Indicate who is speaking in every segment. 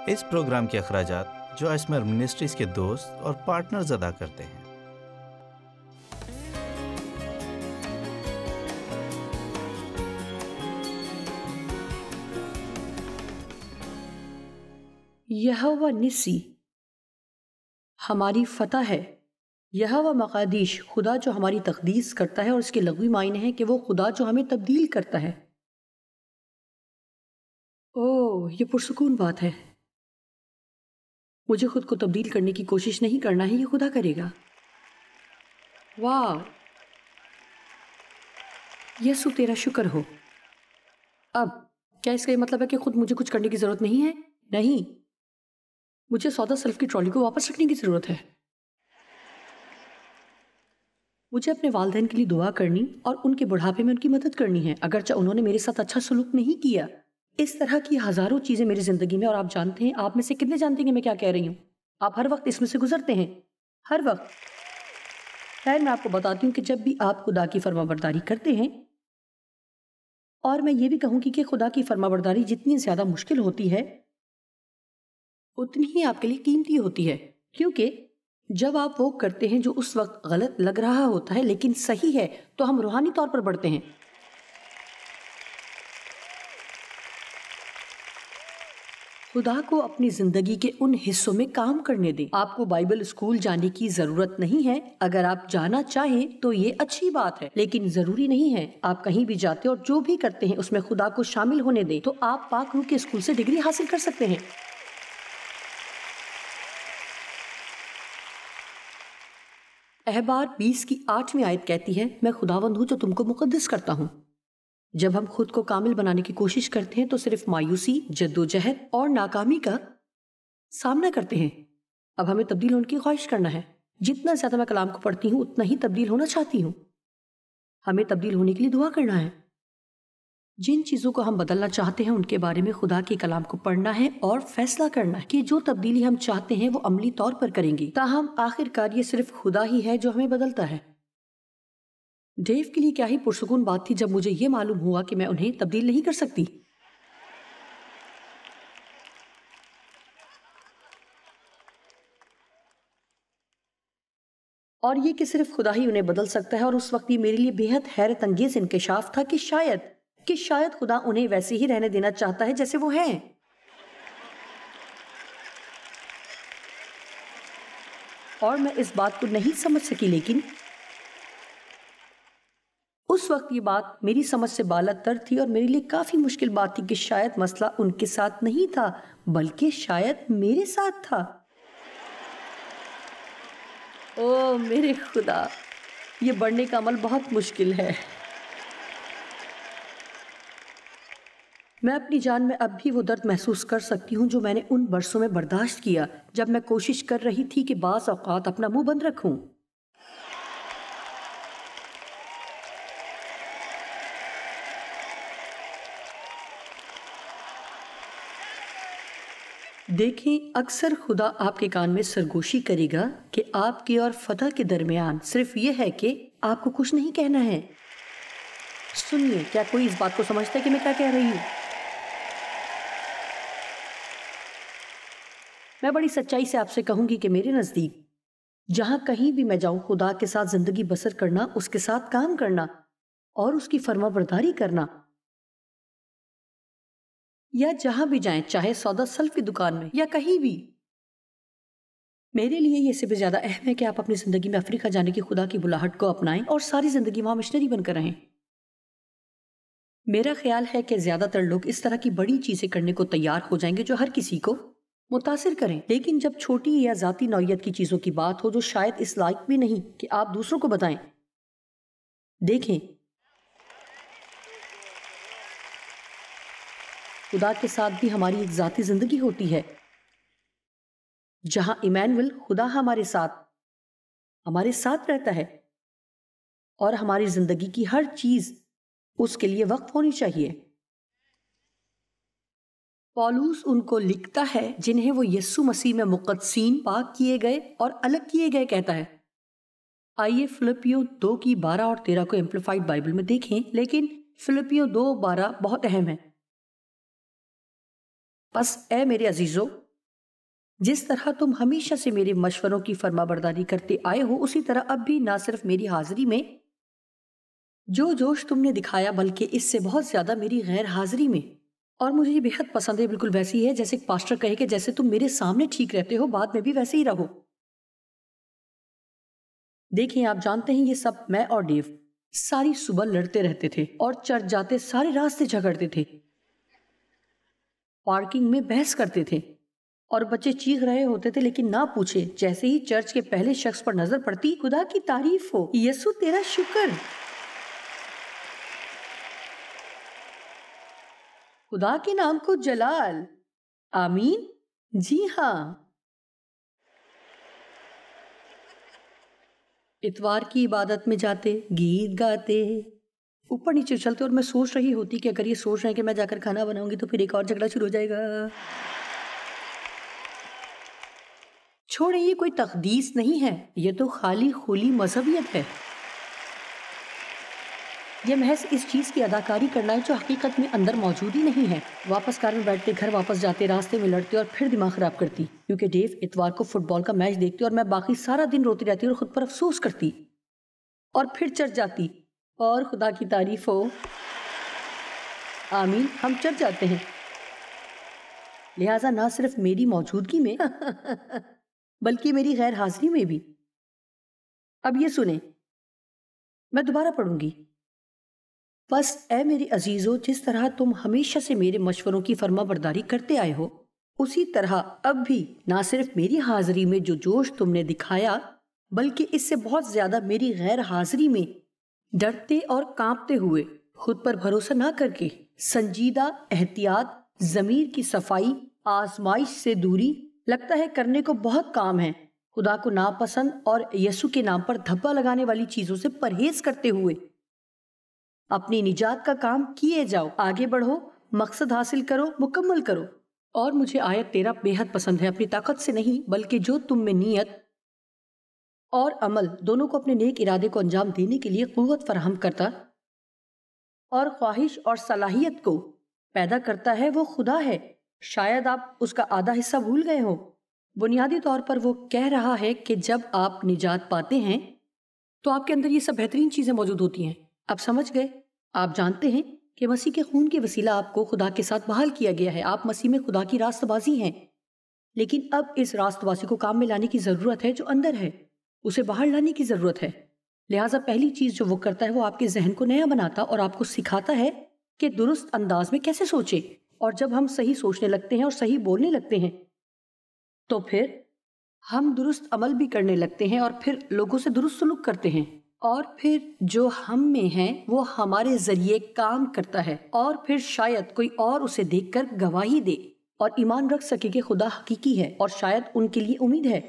Speaker 1: اس programme کے اخراجات جو اسمر منسٹریز کے دوست اور پارٹنرز ادا کرتے ہیں۔
Speaker 2: یہوہ نسی ہماری فتح ہے۔ یہوہ مقادیش خدا جو ہماری تقدیس کرتا ہے، اور اس کے لغوی معنی ہے کہ وہ خدا جو ہمیں تبدیل کرتا ہے۔ اوہ، یہ پرسکون بات ہے۔ مجھے خود کو تبدیل کرنے کی کوشش نہیں کرنا ہے، یہ خدا کرے گا۔ واہ، یسوع تیرا شکر ہو۔ اب کیا اس کا یہ مطلب ہے کہ خود مجھے کچھ کرنے کی ضرورت نہیں ہے؟ نہیں، مجھے سودا سلف کی ٹرالی کو واپس رکھنے کی ضرورت ہے۔ مجھے اپنے والدین کے لیے دعا کرنی اور ان کے بڑھاپے میں ان کی مدد کرنی ہے، اگرچہ انہوں نے میرے ساتھ اچھا سلوک نہیں کیا۔ اس طرح کی ہزاروں چیزیں میری زندگی میں، اور آپ جانتے ہیں، آپ میں سے کتنے جانتے ہیں کہ میں کیا کہہ رہی ہوں؟ آپ ہر وقت اس میں سے گزرتے ہیں، ہر وقت۔ خیر، میں آپ کو بتاتی ہوں کہ جب بھی آپ خدا کی فرمانبرداری کرتے ہیں، اور میں یہ بھی کہوں گی کہ خدا کی فرمانبرداری جتنی زیادہ مشکل ہوتی ہے اتنی ہی آپ کے لیے قیمتی ہوتی ہے، کیونکہ جب آپ وہ کرتے ہیں جو اس وقت غلط لگ رہا ہوتا ہے لیکن صحیح ہے، تو ہم روحانی طور پر بڑھتے ہیں۔ خدا کو اپنی زندگی کے ان حصوں میں کام کرنے دیں۔ آپ کو بائبل اسکول جانے کی ضرورت نہیں ہے۔ اگر آپ جانا چاہیں تو یہ اچھی بات ہے، لیکن ضروری نہیں ہے۔ آپ کہیں بھی جاتے اور جو بھی کرتے ہیں اس میں خدا کو شامل ہونے دیں، تو آپ پاک روح کے اسکول سے ڈگری حاصل کر سکتے ہیں۔ احبار 20 کی 8ویں آیت کہتی ہے، میں خداوند ہوں جو تم کو مقدس کرتا ہوں۔ جب ہم خود کو کامل بنانے کی کوشش کرتے ہیں تو صرف مایوسی، جدوجہد اور ناکامی کا سامنا کرتے ہیں۔ اب ہمیں تبدیل ہونے کی خواہش کرنا ہے۔ جتنا زیادہ میں کلام کو پڑھتی ہوں اتنا ہی تبدیل ہونا چاہتی ہوں۔ ہمیں تبدیل ہونے کے لیے دعا کرنا ہے۔ جن چیزوں کو ہم بدلنا چاہتے ہیں ان کے بارے میں خدا کے کلام کو پڑھنا ہے اور فیصلہ کرنا ہے کہ جو تبدیلی ہم چاہتے ہیں وہ عملی طور پر کریں گے۔ تاہم آخر کار یہ صرف خدا ہی ہے جو ہمیں بدلتا ہے۔ ڈیو کے لیے کیا ہی پرسکون بات تھی جب مجھے یہ معلوم ہوا کہ میں انہیں تبدیل نہیں کر سکتی۔ اور یہ کہ صرف خدا ہی انہیں بدل سکتا ہے، اور اس وقت یہ میرے لیے بے حد حیرت انگیز انکشاف تھا کہ شاید خدا انہیں ویسے ہی رہنے دینا چاہتا ہے جیسے وہ ہیں۔ اور میں اس بات کو نہیں سمجھ سکی، لیکن اس وقت یہ بات میری سمجھ سے بالاتر تھی، اور میرے لیے کافی مشکل بات تھی کہ شاید مسئلہ ان کے ساتھ نہیں تھا بلکہ شاید میرے ساتھ تھا۔ او میرے خدا، یہ بڑھنے کا عمل بہت مشکل ہے۔ میں اپنی جان میں اب بھی وہ درد محسوس کر سکتی ہوں جو میں نے ان برسوں میں برداشت کیا جب میں کوشش کر رہی تھی کہ بعض اوقات اپنا منہ بند رکھوں۔ دیکھیں، اکثر خدا آپ کے کان میں سرگوشی کرے گا کہ آپ کے اور فتح کے درمیان صرف یہ ہے کہ آپ کو کچھ نہیں کہنا ہے۔ سنیے، کیا کوئی اس بات کو سمجھتا ہے کہ میں کیا کہہ رہی ہوں؟ میں بڑی سچائی سے آپ سے کہوں گی کہ میرے نزدیک جہاں کہیں بھی میں جاؤں، خدا کے ساتھ زندگی بسر کرنا، اس کے ساتھ کام کرنا اور اس کی فرما برداری کرنا، یا جہاں بھی جائیں، چاہے سودا سلف کی دکان میں یا کہیں بھی، میرے لیے یہ سے بھی زیادہ اہم ہے کہ آپ اپنی زندگی میں افریقہ جانے کی خدا کی بلاہٹ کو اپنائیں اور ساری زندگی وہاں مشنری بن کر رہیں۔ میرا خیال ہے کہ زیادہ تر لوگ اس طرح کی بڑی چیزیں کرنے کو تیار ہو جائیں گے جو ہر کسی کو متاثر کریں، لیکن جب چھوٹی یا ذاتی نوعیت کی چیزوں کی بات ہو جو شاید اس لائق بھی نہیں کہ آپ دوسروں کو بتائیں۔ دیکھیں، خدا کے ساتھ بھی ہماری ایک ذاتی زندگی ہوتی ہے جہاں ایمانویل، خدا ہمارے ساتھ رہتا ہے، اور ہماری زندگی کی ہر چیز اس کے لیے وقف ہونی چاہیے۔ پولس ان کو لکھتا ہے جنہیں وہ یسوع مسیح میں مقدسین، پاک کیے گئے اور الگ کیے گئے کہتا ہے۔ آئیے فلپیو 2 کی 12 اور 13 کو ایمپلیفائڈ بائبل میں دیکھیں، لیکن فلپیو 2:12 بہت اہم ہے۔ پس اے میرے عزیزو، جس طرح تم ہمیشہ سے میرے مشوروں کی فرما برداری کرتے آئے ہو، اسی طرح اب بھی نہ صرف میری حاضری میں جو جوش تم نے دکھایا بلکہ اس سے بہت زیادہ میری غیر حاضری میں. اور مجھے یہ بہت پسند ہے، بالکل ویسی ہے جیسے ایک پاسٹر کہے کہ جیسے تم میرے سامنے ٹھیک رہتے ہو بعد میں بھی ویسے ہی رہو. دیکھیں، آپ جانتے ہیں یہ سب میں اور ڈیو ساری صبح لڑتے رہتے تھے اور چرچ جاتے سارے راستے جھگڑتے تھے، پارکنگ میں بحث کرتے تھے اور بچے چیخ رہے ہوتے تھے، لیکن نہ پوچھے جیسے ہی چرچ کے پہلے شخص پر نظر پڑتی، خدا کی تعریف ہو، یسوع تیرا شکر، خدا کے نام کو جلال، آمین. جی ہاں، اتوار کی عبادت میں جاتے، گیت گاتے، اوپر نیچے اچھلتے، اور میں سوچ رہی ہوتی کہ اگر یہ سوچ رہے ہیں کہ میں جا کر کھانا بناؤں گی تو پھر ایک اور جھگڑا شروع ہو جائے گا. چھوڑیں، یہ کوئی تقدیس نہیں ہے، یہ تو خالی خلی مذہبیت ہے. یہ محض اس چیز کی اداکاری کرنا ہے جو حقیقت میں اندر موجود ہی نہیں ہے. واپس کار میں بیٹھتے، گھر واپس جاتے، راستے میں لڑتے اور پھر دماغ خراب کرتی کیونکہ ڈیو اتوار کو فٹ بال کا میچ دیکھتی اور میں باقی سارا دن روتی رہتی اور خود پر افسوس کرتی، اور پھر چرچ جاتی، اور خدا کی تعریف ہو، آمین، ہم چرچ جاتے ہیں. لہٰذا نہ صرف میری موجودگی میں بلکہ میری غیر حاضری میں بھی. اب یہ سنیں، میں دوبارہ پڑھوں گی. بس اے میرے عزیزو، جس طرح تم ہمیشہ سے میرے مشوروں کی فرما برداری کرتے آئے ہو، اسی طرح اب بھی نہ صرف میری حاضری میں جو جوش تم نے دکھایا بلکہ اس سے بہت زیادہ میری غیر حاضری میں ڈرتے اور کانپتے ہوئے، خود پر بھروسہ نہ کر کے، سنجیدہ احتیاط، ضمیر کی صفائی، آزمائش سے دوری، لگتا ہے کرنے کو بہت کام ہے، خدا کو ناپسند اور یسوع کے نام پر دھبا لگانے والی چیزوں سے پرہیز کرتے ہوئے اپنی نجات کا کام کیے جاؤ، آگے بڑھو، مقصد حاصل کرو، مکمل کرو. اور مجھے آیت 13 بے حد پسند ہے. اپنی طاقت سے نہیں بلکہ جو تم میں نیت اور عمل دونوں کو اپنے نیک ارادے کو انجام دینے کے لیے قوت فراہم کرتا اور خواہش اور صلاحیت کو پیدا کرتا ہے، وہ خدا ہے. شاید آپ اس کا آدھا حصہ بھول گئے ہو. بنیادی طور پر وہ کہہ رہا ہے کہ جب آپ نجات پاتے ہیں تو آپ کے اندر یہ سب بہترین چیزیں موجود ہوتی ہیں. اب سمجھ گئے؟ آپ جانتے ہیں کہ مسیح کے خون کے وسیلہ آپ کو خدا کے ساتھ بحال کیا گیا ہے. آپ مسیح میں خدا کی راست بازی ہیں، لیکن اب اس راست بازی کو کام میں لانے کی ضرورت ہے. جو اندر ہے اسے باہر لانے کی ضرورت ہے. لہٰذا پہلی چیز جو وہ کرتا ہے وہ آپ کے ذہن کو نیا بناتا اور آپ کو سکھاتا ہے کہ درست انداز میں کیسے سوچے. اور جب ہم صحیح سوچنے لگتے ہیں اور صحیح بولنے لگتے ہیں تو پھر ہم درست عمل بھی کرنے لگتے ہیں اور پھر لوگوں سے درست سلوک کرتے ہیں، اور پھر جو ہم میں ہے وہ ہمارے ذریعے کام کرتا ہے، اور پھر شاید کوئی اور اسے دیکھ کر گواہی دے اور ایمان رکھ سکے کہ خدا حقیقی ہے، اور شاید ان کے لیے امید ہے.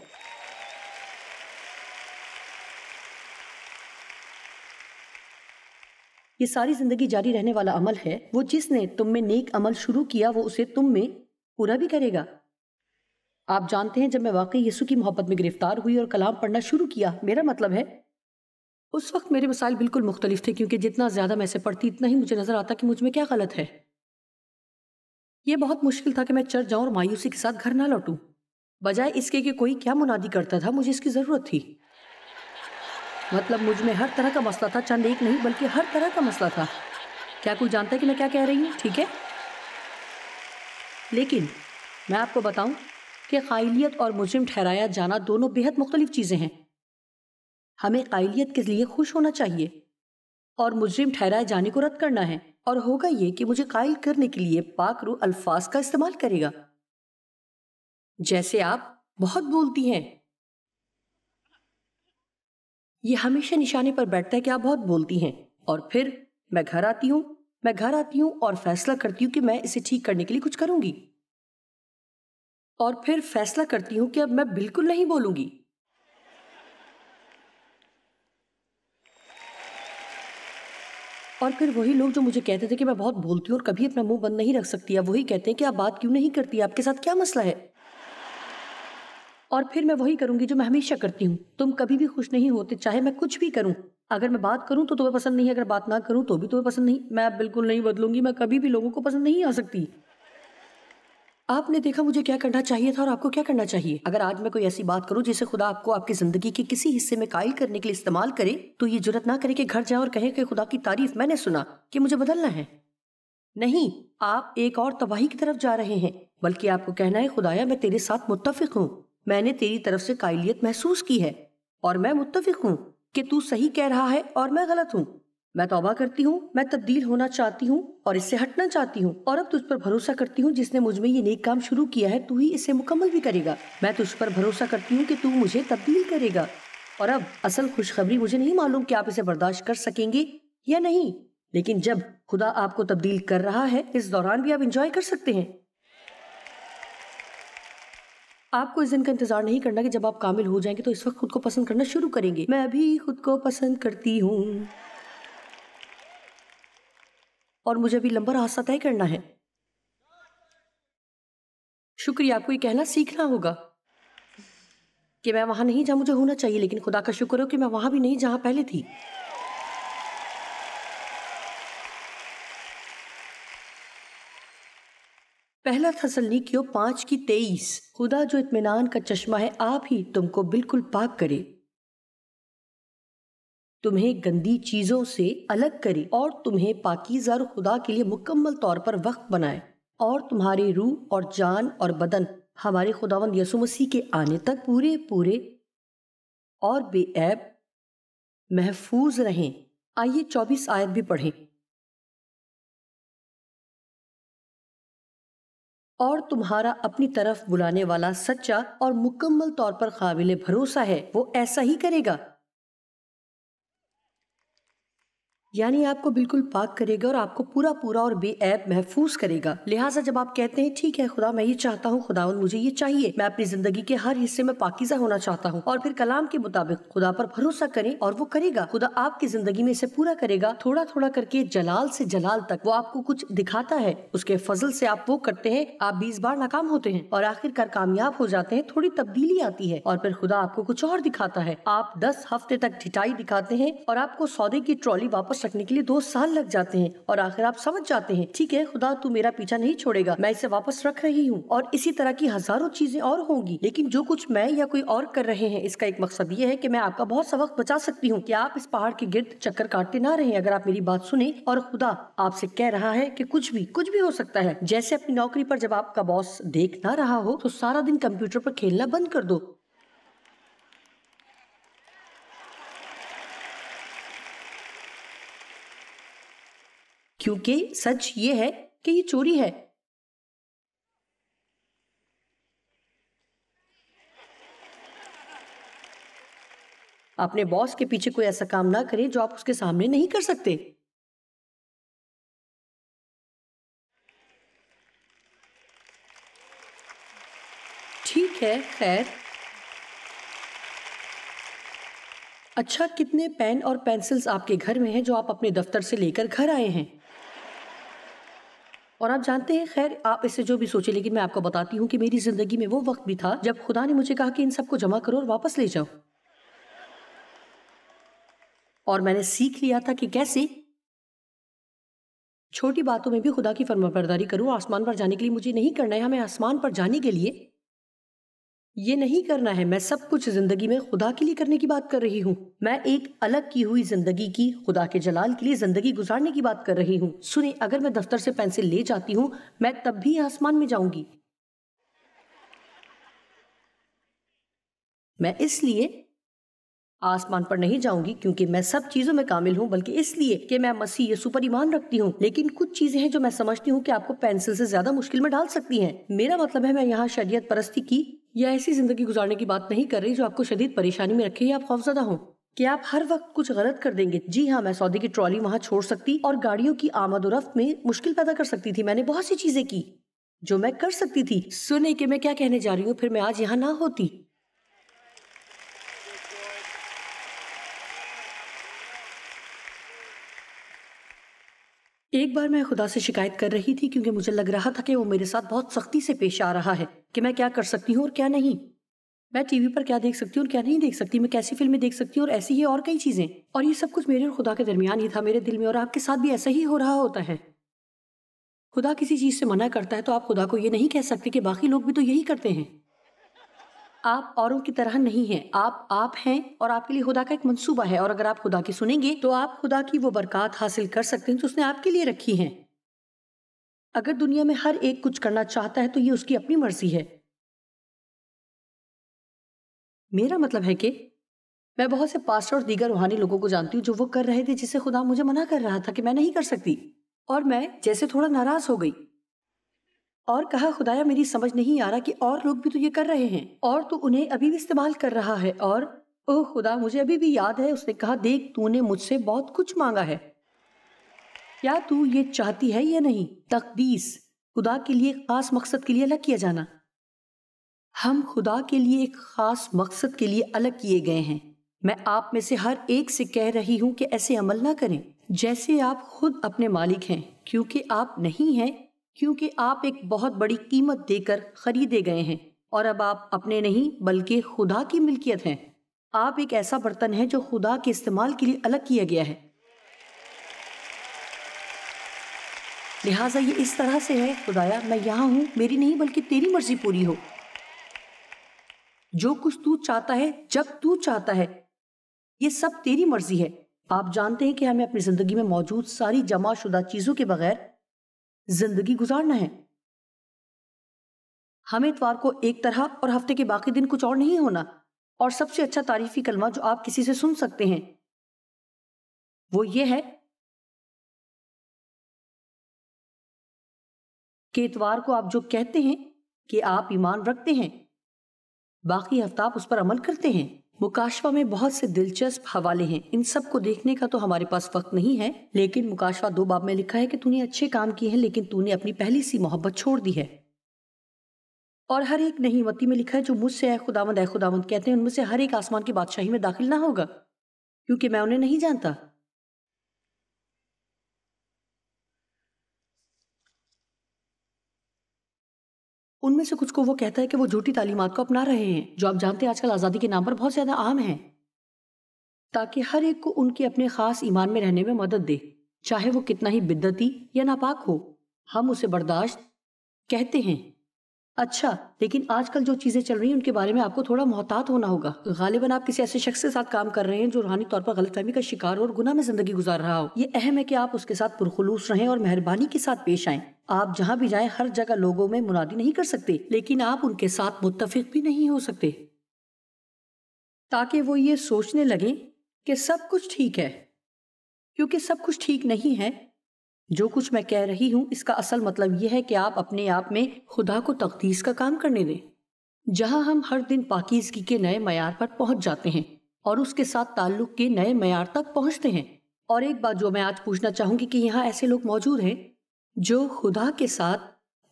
Speaker 2: یہ ساری زندگی جاری رہنے والا عمل ہے. وہ جس نے تم میں نیک عمل شروع کیا وہ اسے تم میں پورا بھی کرے گا. آپ جانتے ہیں جب میں واقعی یسوع کی محبت میں گرفتار ہوئی اور کلام پڑھنا شروع کیا، میرا مطلب ہے اس وقت میرے مسائل بالکل مختلف تھے، کیونکہ جتنا زیادہ میں اسے پڑھتی اتنا ہی مجھے نظر آتا کہ مجھ میں کیا غلط ہے. یہ بہت مشکل تھا کہ میں چرچ جاؤں اور مایوسی کے ساتھ گھر نہ لوٹوں، بجائے اس کے کہ کوئی کیا منادی کرتا تھا. مجھے اس کی ضرورت تھی. مطلب مجھ میں ہر طرح کا مسئلہ تھا، چند ایک نہیں بلکہ ہر طرح کا مسئلہ تھا. کیا کوئی جانتا ہے کہ میں کیا کہہ رہی ہوں؟ ٹھیک ہے، لیکن میں آپ کو بتاؤں کہ قائلیت اور مجرم ٹھہرایا جانا دونوں بے حد مختلف چیزیں ہیں. ہمیں قائلیت کے لیے خوش ہونا چاہیے اور مجرم ٹھہرائے جانے کو رد کرنا ہے، اور ہوگا یہ کہ مجھے قائل کرنے کے لیے پاک روح الفاظ کا استعمال کرے گا، جیسے آپ بہت بولتی ہیں. یہ ہمیشہ نشانے پر بیٹھتا ہے کہ آپ بہت بولتی ہیں. اور پھر میں گھر آتی ہوں اور فیصلہ کرتی ہوں کہ میں اسے ٹھیک کرنے کے لیے کچھ کروں گی، اور پھر فیصلہ کرتی ہوں کہ اب میں بالکل نہیں بولوں گی. اور پھر وہی لوگ جو مجھے کہتے تھے کہ میں بہت بولتی ہوں اور کبھی اپنا منہ بند نہیں رکھ سکتی، اب وہی کہتے ہیں کہ آپ بات کیوں نہیں کرتی، آپ کے ساتھ کیا مسئلہ ہے. اور پھر میں وہی کروں گی جو میں ہمیشہ کرتی ہوں. تم کبھی بھی خوش نہیں ہوتے چاہے میں کچھ بھی کروں. اگر میں بات کروں تو تمہیں پسند نہیں، اگر بات نہ کروں تو بھی تمہیں پسند نہیں. میں بالکل نہیں بدلوں گی، میں کبھی بھی لوگوں کو پسند نہیں آ سکتی. آپ نے دیکھا مجھے کیا کرنا چاہیے تھا اور آپ کو کیا کرنا چاہیے. اگر آج میں کوئی ایسی بات کروں جسے خدا آپ کو آپ کی زندگی کے کسی حصے میں قائل کرنے کے لیے استعمال کرے تو یہ جرات نہ کرے کہ گھر جائیں اور کہیں کہ خدا کی تعریف میں نے سنا کہ مجھے بدلنا ہے. نہیں، آپ ایک اور تباہی کی طرف جا رہے ہیں، بلکہ آپ کو کہنا ہے خدایا میں تیرے ساتھ متفق ہوں، میں نے تیری طرف سے قائلیت محسوس کی ہے اور میں متفق ہوں کہ تو صحیح کہہ رہا ہے اور میں غلط ہوں. میں توبہ کرتی ہوں، میں تبدیل ہونا چاہتی ہوں اور اس سے ہٹنا چاہتی ہوں، اور اب تجھ پر بھروسہ کرتی ہوں جس نے مجھ میں یہ نیک کام شروع کیا ہے تو ہی اسے مکمل بھی کرے گا. میں تجھ پر بھروسہ کرتی ہوں کہ تو مجھے تبدیل کرے گا. اور اب اصل خوشخبری، مجھے نہیں معلوم کہ آپ اسے برداشت کر سکیں گے یا نہیں، لیکن جب خدا آپ کو تبدیل کر رہا ہے اس دوران بھی آپ انجوائے کر سکتے ہیں. آپ کو اس دن کا انتظار نہیں کرنا کہ جب آپ کامل ہو جائیں گے تو اس وقت خود کو پسند کرنا شروع کریں گے. میں بھی خود کو پسند کرتی ہوں اور مجھے بھی لمبا راستہ طے کرنا ہے. شکریہ. آپ کو یہ کہنا سیکھنا ہوگا کہ میں وہاں نہیں جہاں مجھے ہونا چاہیے، لیکن خدا کا شکر ہو کہ میں وہاں بھی نہیں جہاں پہلے تھی. پہلا تھسلنیکیوں 5:23. خدا جو اطمینان کا چشمہ ہے آپ ہی تم کو بالکل پاک کرے، تمہیں گندی چیزوں سے الگ کرے اور تمہیں پاکیزہ اور خدا کے لیے مکمل طور پر وقت بنائے، اور تمہاری روح اور جان اور بدن ہمارے خداوند یسوع مسیح کے آنے تک پورے اور بے عیب محفوظ رہیں. آئیے 24 آیت بھی پڑھیں. اور تمہارا اپنی طرف بلانے والا سچا اور مکمل طور پر قابل بھروسہ ہے، وہ ایسا ہی کرے گا. یعنی آپ کو بالکل پاک کرے گا اور آپ کو پورا اور بے عیب محفوظ کرے گا. لہٰذا جب آپ کہتے ہیں ٹھیک ہے خدا میں یہ چاہتا ہوں، خداوند مجھے یہ چاہیے، میں اپنی زندگی کے ہر حصے میں پاکیزہ ہونا چاہتا ہوں، اور پھر کلام کے مطابق خدا پر بھروسہ کریں اور وہ کرے گا. خدا آپ کی زندگی میں اسے پورا کرے گا، تھوڑا کر کے، جلال سے جلال تک. وہ آپ کو کچھ دکھاتا ہے، اس کے فضل سے آپ وہ کرتے ہیں. آپ 20 بار ناکام ہوتے ہیں اور آخر کار کامیاب ہو جاتے ہیں. تھوڑی تبدیلی آتی ہے اور پھر خدا آپ کو کچھ اور دکھاتا ہے. آپ 10 ہفتے تک ڈھٹائی دکھاتے ہیں اور آپ کو سودے کی ٹرالی واپس رکھنے کے لیے 2 سال لگ جاتے ہیں، اور آخر آپ سمجھ جاتے ہیں ٹھیک ہے خدا تو میرا پیچھا نہیں چھوڑے گا، میں اسے واپس رکھ رہی ہوں. اور اسی طرح کی ہزاروں چیزیں اور ہوں گی، لیکن جو کچھ میں یا کوئی اور کر رہے ہیں اس کا ایک مقصد یہ ہے کہ میں آپ کا بہت سا وقت بچا سکتی ہوں کہ آپ اس پہاڑ کے گرد چکر کاٹتے نہ رہیں. اگر آپ میری بات سنیں، اور خدا آپ سے کہہ رہا ہے کہ کچھ بھی ہو سکتا ہے. جیسے اپنی نوکری پر جب آپ کا باس دیکھ نہ رہا ہو تو سارا دن کمپیوٹر پر کھیلنا بند کر دو، کیونکہ سچ یہ ہے کہ یہ چوری ہے. اپنے باس کے پیچھے کوئی ایسا کام نہ کریں جو آپ اس کے سامنے نہیں کر سکتے. ٹھیک ہے، خیر. اچھا، کتنے پین اور پینسلز آپ کے گھر میں ہیں جو آپ اپنے دفتر سے لے کر گھر آئے ہیں؟ اور آپ جانتے ہیں، خیر آپ اس سے جو بھی سوچیں، لیکن میں آپ کو بتاتی ہوں کہ میری زندگی میں وہ وقت بھی تھا جب خدا نے مجھے کہا کہ ان سب کو جمع کرو اور واپس لے جاؤ، اور میں نے سیکھ لیا تھا کہ کیسے چھوٹی باتوں میں بھی خدا کی فرمانبرداری کروں. آسمان پر جانے کے لیے مجھے نہیں کرنا ہے، ہمیں آسمان پر جانے کے لیے یہ نہیں کرنا ہے. میں سب کچھ زندگی میں خدا کے لیے کرنے کی بات کر رہی ہوں. میں ایک الگ کی ہوئی زندگی کی، خدا کے جلال کے لیے زندگی گزارنے کی بات کر رہی ہوں. سنیں، اگر میں دفتر سے پینسل لے جاتی ہوں میں تب بھی آسمان میں جاؤں گی. میں اس لیے آسمان پر نہیں جاؤں گی کیونکہ میں سب چیزوں میں کامل ہوں، بلکہ اس لیے کہ میں مسیح یسوع پر ایمان رکھتی ہوں. لیکن کچھ چیزیں ہیں جو میں سمجھتی ہوں کہ آپ کو پینسل سے زیادہ مشکل میں ڈال سکتی ہیں. میرا مطلب ہے میں یہاں شریعت پرستی کی یا ایسی زندگی گزارنے کی بات نہیں کر رہی جو آپ کو شدید پریشانی میں رکھے یا آپ خوفزدہ ہوں کہ آپ ہر وقت کچھ غلط کر دیں گے. جی ہاں، میں سودے کی ٹرالی وہاں چھوڑ سکتی اور گاڑیوں کی آمد و رفت میں مشکل پیدا کر سکتی تھی. میں نے بہت سی چیزیں کی جو میں کر سکتی تھی. سنیں کہ میں کیا کہنے جا رہی ہوں، پھر میں آج یہاں نہ ہوتی. ایک بار میں خدا سے شکایت کر رہی تھی کیونکہ مجھے لگ رہا تھا کہ وہ میرے ساتھ بہت سختی سے پیش آ رہا ہے کہ میں کیا کر سکتی ہوں اور کیا نہیں. میں ٹی وی پر کیا دیکھ سکتی ہوں اور کیا نہیں دیکھ سکتی، میں کیسی فلمیں دیکھ سکتی ہوں اور ایسی ہی اور کئی چیزیں. اور یہ سب کچھ میرے اور خدا کے درمیان ہی تھا، میرے دل میں، اور آپ کے ساتھ بھی ایسا ہی ہو رہا ہوتا ہے. خدا کسی چیز سے منع کرتا ہے تو آپ خدا کو یہ نہیں کہہ سکتے کہ باقی لوگ بھی تو یہی کرتے ہیں۔ آپ اوروں کی طرح نہیں ہیں، آپ ہیں، اور آپ کے لیے خدا کا ایک منصوبہ ہے، اور اگر آپ خدا کی سنیں گے تو آپ خدا کی وہ برکات حاصل کر سکتے ہیں جو اس نے آپ کے لیے رکھی ہیں۔ اگر دنیا میں ہر ایک کچھ کرنا چاہتا ہے تو یہ اس کی اپنی مرضی ہے۔ میرا مطلب ہے کہ میں بہت سے پاسٹر اور دیگر روحانی لوگوں کو جانتی ہوں جو وہ کر رہے تھے جسے خدا مجھے منع کر رہا تھا کہ میں نہیں کر سکتی، اور میں جیسے تھوڑا ناراض ہو گئی اور کہا خدایا میری سمجھ نہیں آ رہا کہ اور لوگ بھی تو یہ کر رہے ہیں اور تو انہیں ابھی بھی استعمال کر رہا ہے، اور اوہ خدا مجھے ابھی بھی یاد ہے اس نے کہا دیکھ تو نے مجھ سے بہت کچھ مانگا ہے، کیا تو یہ چاہتی ہے یا نہیں؟ تقدیس، خدا کے لیے خاص مقصد کے لیے الگ کیا جانا۔ ہم خدا کے لیے ایک خاص مقصد کے لیے الگ کیے گئے ہیں۔ میں آپ میں سے ہر ایک سے کہہ رہی ہوں کہ ایسے عمل نہ کریں جیسے آپ خود اپنے مالک ہیں، کیونکہ آپ نہیں ہیں، کیونکہ آپ ایک بہت بڑی قیمت دے کر خریدے گئے ہیں، اور اب آپ اپنے نہیں بلکہ خدا کی ملکیت ہیں۔ آپ ایک ایسا برتن ہے جو خدا کے استعمال کے لیے الگ کیا گیا ہے۔ لہٰذا یہ اس طرح سے ہے، خدایا میں یہاں ہوں، میری نہیں بلکہ تیری مرضی پوری ہو۔ جو کچھ تو چاہتا ہے جب تو چاہتا ہے یہ سب تیری مرضی ہے۔ آپ جانتے ہیں کہ ہمیں اپنی زندگی میں موجود ساری جمع شدہ چیزوں کے بغیر زندگی گزارنا ہے۔ ہمیں اتوار کو ایک طرح اور ہفتے کے باقی دن کچھ اور نہیں ہونا، اور سب سے اچھا تعریفی کلمہ جو آپ کسی سے سن سکتے ہیں وہ یہ ہے کہ اتوار کو آپ جو کہتے ہیں کہ آپ ایمان رکھتے ہیں باقی ہفتہ آپ اس پر عمل کرتے ہیں۔ مکاشفہ میں بہت سے دلچسپ حوالے ہیں، ان سب کو دیکھنے کا تو ہمارے پاس وقت نہیں ہے، لیکن مکاشفہ 2 باب میں لکھا ہے کہ تو نے اچھے کام کیے ہیں لیکن تو نے اپنی پہلی سی محبت چھوڑ دی ہے۔ اور ہر ایک نہیں متی میں لکھا ہے جو مجھ سے اے خداوند کہتے ہیں ان میں سے ہر ایک آسمان کی بادشاہی میں داخل نہ ہوگا، کیونکہ میں انہیں نہیں جانتا۔ ان میں سے کچھ کو وہ کہتا ہے کہ وہ جھوٹی تعلیمات کو اپنا رہے ہیں جو آپ جانتے ہیں آج کل آزادی کے نام پر بہت زیادہ عام ہیں، تاکہ ہر ایک کو ان کے اپنے خاص ایمان میں رہنے میں مدد دے، چاہے وہ کتنا ہی بدعتی یا ناپاک ہو۔ ہم اسے برداشت کہتے ہیں۔ اچھا، لیکن آج کل جو چیزیں چل رہی ہیں ان کے بارے میں آپ کو تھوڑا محتاط ہونا ہوگا۔ غالباً آپ کسی ایسے شخص کے ساتھ کام کر رہے ہیں جو روحانی طور پر غلط فہمی کا شکار اور گناہ میں زندگی گزار رہا ہو۔ یہ اہم ہے کہ آپ اس کے ساتھ پرخلوص رہیں اور مہربانی کے ساتھ پیش آئیں۔ آپ جہاں بھی جائیں ہر جگہ لوگوں میں منادی نہیں کر سکتے، لیکن آپ ان کے ساتھ متفق بھی نہیں ہو سکتے تاکہ وہ یہ سوچنے لگیں کہ سب کچھ ٹھیک ہے، کیونکہ سب کچھ ٹھیک نہیں ہے۔ جو کچھ میں کہہ رہی ہوں اس کا اصل مطلب یہ ہے کہ آپ اپنے آپ میں خدا کو تقدیس کا کام کرنے دیں، جہاں ہم ہر دن پاکیزگی کے نئے معیار پر پہنچ جاتے ہیں اور اس کے ساتھ تعلق کے نئے معیار تک پہنچتے ہیں۔ اور ایک بات جو میں آج پوچھنا چاہوں گی کہ یہاں ایسے لوگ موجود ہیں جو خدا کے ساتھ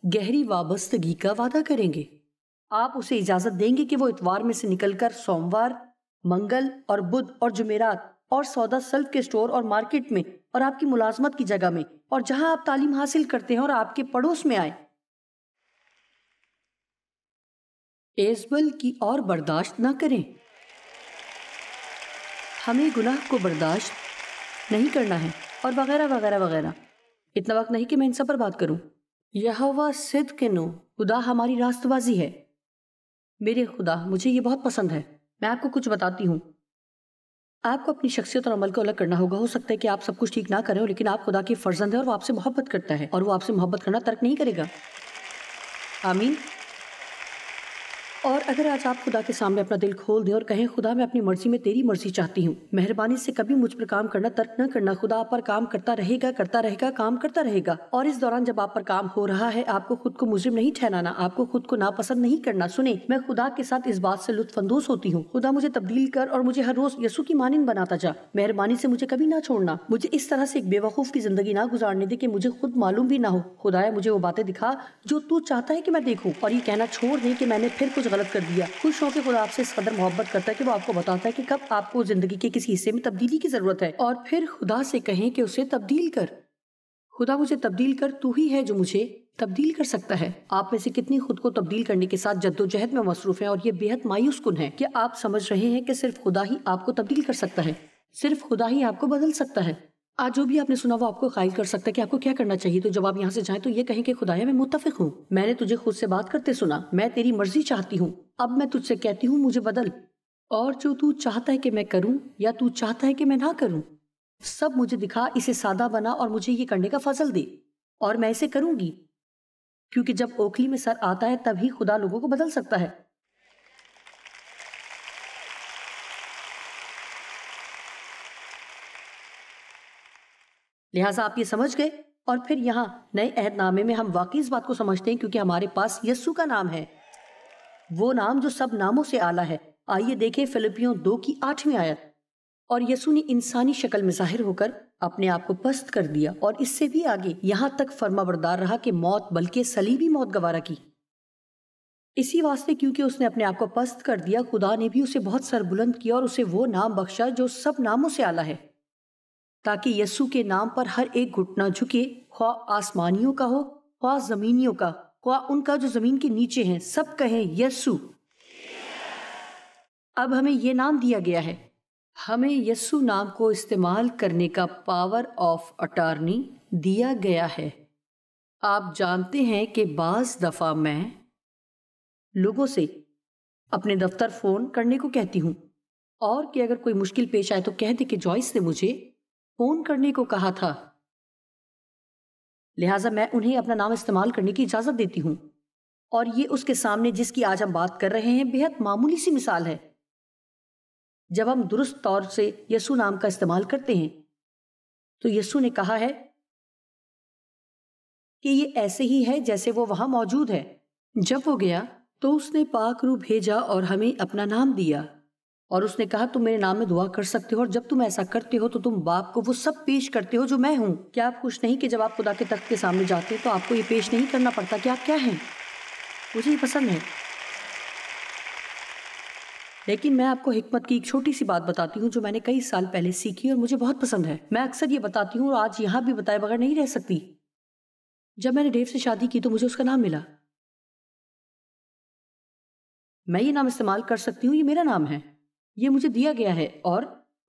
Speaker 2: گہری وابستگی کا وعدہ کریں گے۔ آپ اسے اجازت دیں گے کہ وہ اتوار میں سے نکل کر سوموار، منگل اور بدھ اور جمعرات اور سودا سلف کے اسٹور اور مارکیٹ میں اور آپ کی ملازمت کی جگہ میں اور جہاں آپ تعلیم حاصل کرتے ہیں اور آپ کے پڑوس میں آئے ایزبل کی اور برداشت نہ کریں۔ ہمیں گناہ کو برداشت نہیں کرنا ہے اور وغیرہ وغیرہ وغیرہ۔ اتنا وقت نہیں کہ میں ان سب پر بات کروں۔ یہوہ صدقنو، خدا ہماری راست بازی ہے۔ میرے خدا، مجھے یہ بہت پسند ہے۔ میں آپ کو کچھ بتاتی ہوں۔ آپ کو اپنی شخصیت اور عمل کو الگ کرنا ہوگا۔ ہو سکتا ہے کہ آپ سب کچھ ٹھیک نہ کریں ہو، لیکن آپ خدا کے فرزند ہیں اور وہ آپ سے محبت کرتا ہے اور وہ آپ سے محبت کرنا ترک نہیں کرے گا۔ آمین۔ اور اگر آج آپ خدا کے سامنے اپنا دل کھول دیں اور کہیں خدا میں اپنی مرضی میں تیری مرضی چاہتی ہوں، مہربانی سے کبھی مجھ پر کام کرنا ترک نہ کرنا۔ خدا آپ پر کام کرتا رہے گا، کام کرتا رہے گا، اور اس دوران جب آپ پر کام ہو رہا ہے آپ کو خود کو مجرم نہیں ٹھہرانا، آپ کو خود کو ناپسند نہیں کرنا۔ سنیں، میں خدا کے ساتھ اس بات سے لطف اندوز ہوتی ہوں، خدا مجھے تبدیل کر اور مجھے ہر روز یسوع کی مانند بناتا جا۔ مہربانی سے مجھے کبھی نہ چھوڑنا، مجھے اس طرح سے ایک بے وقوف کی زندگی نہ گزارنے دے کہ مجھے خود معلوم بھی نہ ہو۔ خدایا مجھے وہ باتیں دکھا جو تو چاہتا ہے کہ میں دیکھوں، اور یہ کہنا چھوڑ دیں کہ میں نے پھر کچھ غلط کر دیا۔ خوش ہو کہ خدا آپ سے اس قدر محبت کرتا ہے کہ وہ آپ کو بتاتا ہے کہ کب آپ کو زندگی کے کسی حصے میں تبدیلی کی ضرورت ہے، اور پھر خدا سے کہیں کہ اسے تبدیل کر۔ خدا مجھے تبدیل کر، تو ہی ہے جو مجھے تبدیل کر سکتا ہے۔ آپ میں سے کتنی خود کو تبدیل کرنے کے ساتھ جدوجہد میں مصروف ہیں اور یہ بے حد مایوس کن ہے۔ کیا آپ سمجھ رہے ہیں کہ صرف خدا ہی آپ کو تبدیل کر سکتا ہے؟ صرف خدا ہی آپ کو بدل سکتا ہے۔ آج جو بھی آپ نے سنا وہ آپ کو قائل کر سکتا ہے کہ آپ کو کیا کرنا چاہیے. تو جب آپ یہاں سے جائیں تو یہ کہیں کہ خدایا میں متفق ہوں, میں نے تجھے خود سے بات کرتے سنا, میں تیری مرضی چاہتی ہوں, اب میں تجھ سے کہتی ہوں مجھے بدل, اور جو تو چاہتا ہے کہ میں کروں یا تو چاہتا ہے کہ میں نہ کروں, سب مجھے دکھا, اسے سادہ بنا اور مجھے یہ کرنے کا فضل دے, اور میں اسے کروں گی, کیونکہ جب اوکھلی میں سر آتا ہے تبھی خدا لوگوں کو بدل سکتا ہے. لہٰذا آپ یہ سمجھ گئے. اور پھر یہاں نئے عہد نامے میں ہم واقعی اس بات کو سمجھتے ہیں کیونکہ ہمارے پاس یسوع کا نام ہے, وہ نام جو سب ناموں سے اعلیٰ ہے. آئیے دیکھیں فلپیوں 2:8 آیت. اور یسوع نے انسانی شکل میں ظاہر ہو کر اپنے آپ کو پست کر دیا, اور اس سے بھی آگے یہاں تک فرما بردار رہا کہ موت, بلکہ صلیبی موت گوارا کی. اسی واسطے کیونکہ اس نے اپنے آپ کو پست کر دیا, خدا نے بھی اسے بہت سر بلند کیا اور اسے وہ نام بخشا جو سب ناموں سے اعلیٰ ہے, تاکہ یسوع کے نام پر ہر ایک گھٹنا جھکے, خواہ آسمانیوں کا ہو, خواہ زمینیوں کا, خواہ ان کا جو زمین کے نیچے ہیں, سب کہیں یسوع. اب ہمیں یہ نام دیا گیا ہے, ہمیں یسوع نام کو استعمال کرنے کا پاور آف اٹارنی دیا گیا ہے. آپ جانتے ہیں کہ بعض دفعہ میں لوگوں سے اپنے دفتر فون کرنے کو کہتی ہوں, اور کہ اگر کوئی مشکل پیش آئے تو کہہ دے کہ جوائس نے مجھے فون کرنے کو کہا تھا. لہٰذا میں انہیں اپنا نام استعمال کرنے کی اجازت دیتی ہوں, اور یہ اس کے سامنے جس کی آج ہم بات کر رہے ہیں بہت معمولی سی مثال ہے. جب ہم درست طور سے یسوع نام کا استعمال کرتے ہیں تو یسوع نے کہا ہے کہ یہ ایسے ہی ہے جیسے وہ وہاں موجود ہے. جب وہ گیا تو اس نے پاک روح بھیجا اور ہمیں اپنا نام دیا, اور اس نے کہا تم میرے نام میں دعا کر سکتے ہو, اور جب تم ایسا کرتے ہو تو تم باپ کو وہ سب پیش کرتے ہو جو میں ہوں. کیا آپ خوش نہیں کہ جب آپ خدا کے تخت کے سامنے جاتے ہیں تو آپ کو یہ پیش نہیں کرنا پڑتا کہ آپ کیا ہیں؟ مجھے یہ پسند ہے. لیکن میں آپ کو حکمت کی ایک چھوٹی سی بات بتاتی ہوں جو میں نے کئی سال پہلے سیکھی اور مجھے بہت پسند ہے. میں اکثر یہ بتاتی ہوں اور آج یہاں بھی بتائے بغیر نہیں رہ سکتی. جب میں نے ڈیو سے شادی کی تو مجھے اس کا نام ملا. میں یہ نام استعمال کر سکتی ہوں, یہ میرا نام ہے, یہ مجھے دیا گیا ہے. اور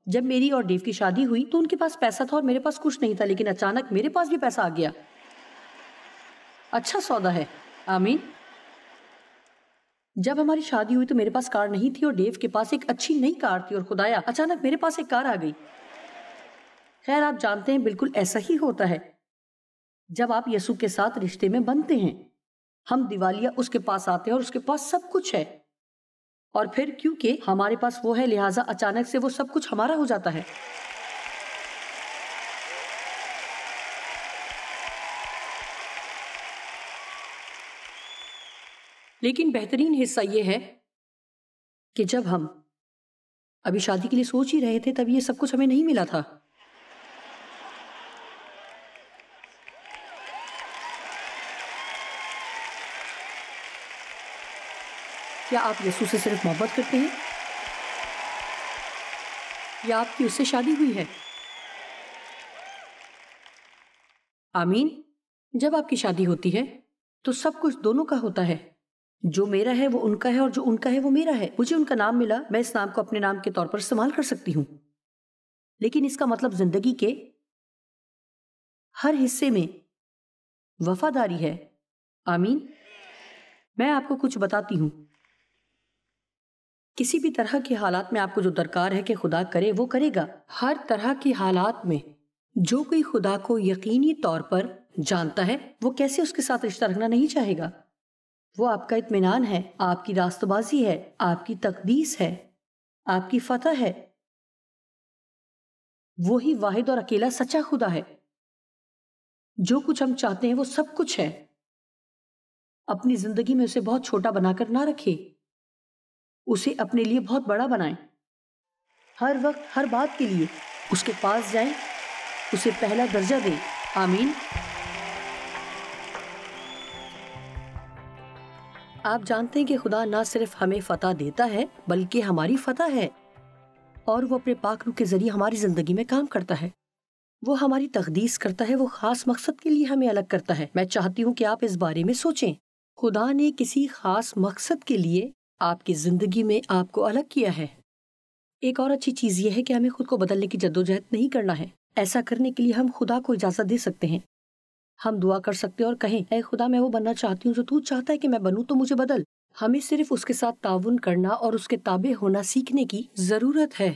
Speaker 2: جب میری اور ڈیو کی شادی ہوئی تو ان کے پاس پیسہ تھا اور میرے پاس کچھ نہیں تھا, لیکن اچانک میرے پاس بھی پیسہ آ گیا. اچھا سودا ہے, آمین. جب ہماری شادی ہوئی تو میرے پاس کار نہیں تھی اور ڈیو کے پاس ایک اچھی نئی کار تھی, اور خدایا اچانک میرے پاس ایک کار آ گئی. خیر آپ جانتے ہیں بالکل ایسا ہی ہوتا ہے جب آپ یسوع کے ساتھ رشتے میں بنتے ہیں. ہم دیوالیہ اس کے پاس آتے ہیں اور اس کے پاس سب کچھ ہے, اور پھر کیونکہ ہمارے پاس وہ ہے لہٰذا اچانک سے وہ سب کچھ ہمارا ہو جاتا ہے. لیکن بہترین حصہ یہ ہے کہ جب ہم ابھی شادی کے لیے سوچ ہی رہے تھے تب یہ سب کچھ ہمیں نہیں ملا تھا. کیا آپ یسوع سے صرف محبت کرتے ہیں یا آپ کی اس سے شادی ہوئی ہے؟ آمین. جب آپ کی شادی ہوتی ہے تو سب کچھ دونوں کا ہوتا ہے. جو میرا ہے وہ ان کا ہے اور جو ان کا ہے وہ میرا ہے. مجھے ان کا نام ملا, میں اس نام کو اپنے نام کے طور پر استعمال کر سکتی ہوں, لیکن اس کا مطلب زندگی کے ہر حصے میں وفاداری ہے. آمین. میں آپ کو کچھ بتاتی ہوں. کسی بھی طرح کے حالات میں آپ کو جو درکار ہے کہ خدا کرے وہ کرے گا. ہر طرح کی حالات میں جو کوئی خدا کو یقینی طور پر جانتا ہے وہ کیسے اس کے ساتھ رشتہ رکھنا نہیں چاہے گا. وہ آپ کا اطمینان ہے, آپ کی راست بازی ہے, آپ کی تقدیس ہے, آپ کی فتح ہے. وہی واحد اور اکیلا سچا خدا ہے. جو کچھ ہم چاہتے ہیں وہ سب کچھ ہے. اپنی زندگی میں اسے بہت چھوٹا بنا کر نہ رکھے, اسے اپنے لیے بہت بڑا بنائیں. ہر وقت ہر بات کے لیے اس کے پاس جائیں, اسے پہلا درجہ دیں. آمین. آپ جانتے ہیں کہ خدا نہ صرف ہمیں فتح دیتا ہے بلکہ ہماری فتح ہے, اور وہ اپنے پاک روح کے ذریعے ہماری زندگی میں کام کرتا ہے. وہ ہماری تقدیس کرتا ہے, وہ خاص مقصد کے لیے ہمیں الگ کرتا ہے. میں چاہتی ہوں کہ آپ اس بارے میں سوچیں. خدا نے کسی خاص مقصد کے لیے آپ کی زندگی میں آپ کو الگ کیا ہے. ایک اور اچھی چیز یہ ہے کہ ہمیں خود کو بدلنے کی جدوجہد نہیں کرنا ہے. ایسا کرنے کے لیے ہم خدا کو اجازت دے سکتے ہیں۔ ہم دعا کر سکتے اور کہیں اے خدا میں وہ بننا چاہتی ہوں جو تو چاہتا ہے کہ میں بنوں، تو مجھے بدل۔ ہمیں صرف اس کے ساتھ تعاون کرنا اور اس کے تابع ہونا سیکھنے کی ضرورت ہے،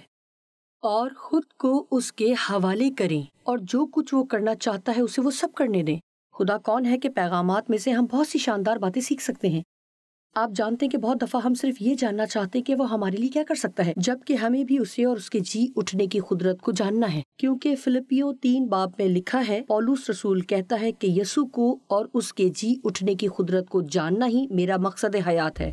Speaker 2: اور خود کو اس کے حوالے کریں، اور جو کچھ وہ کرنا چاہتا ہے اسے وہ سب کرنے دیں۔ خدا کون ہے کہ پیغامات میں سے ہم بہت سی شاندار باتیں سیکھ سکتے ہیں۔ آپ جانتے ہیں کہ بہت دفعہ ہم صرف یہ جاننا چاہتے ہیں کہ وہ ہمارے لیے کیا کر سکتا ہے، جبکہ ہمیں بھی اسے اور اس کے جی اٹھنے کی قدرت کو جاننا ہے، کیونکہ فلپیوں 3 باب میں لکھا ہے، پولس رسول کہتا ہے کہ یسوع کو اور اس کے جی اٹھنے کی قدرت کو جاننا ہی میرا مقصد حیات ہے۔